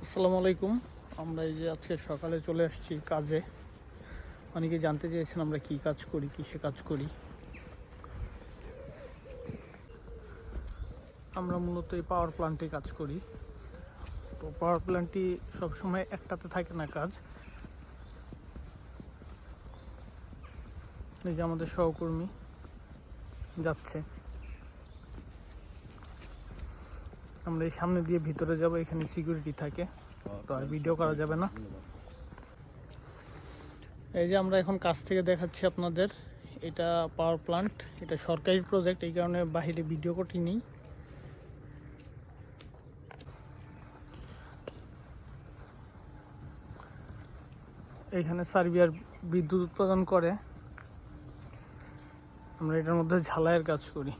আসসালামু আলাইকুম। আমরা এই যে আজকে সকালে চলে আসছি কাজে। অনেকে জানতে চেয়েছেন আমরা কি কাজ করি, কিসে কাজ করি। আমরা মূলত এই পাওয়ার প্ল্যান্টে কাজ করি। তো পাওয়ার প্ল্যান্টটি সবসময় একটাতে থাকে না কাজ। এই যে আমাদের সহকর্মী যাচ্ছে, আমরা এই সামনে দিয়ে ভিতরে যাব। এখানে সিকিউরিটি থাকে, তো আর ভিডিও করা যাবে না। এই যে আমরা এখন কাছ থেকে দেখাচ্ছি আপনাদের। এটা পাওয়ার প্ল্যান্ট, এটা সরকারি প্রজেক্ট, এই কারণে বাহিরে ভিডিও করিনি। এইখানে সার্বিয়ার বিদ্যুৎ উৎপাদন করে। আমরা এটার মধ্যে ঝালাইয়ের কাজ করি।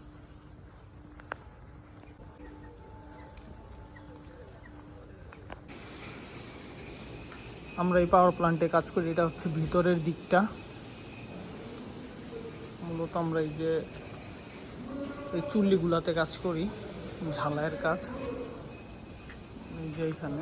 আমরা এই পাওয়ার প্ল্যান্টে কাজ করি। এটা হচ্ছে ভিতরের দিকটা। মূলত আমরা এই যে এই চুল্লিগুলাতে কাজ করি, ঝালাইয়ের কাজ। এই যে এইখানে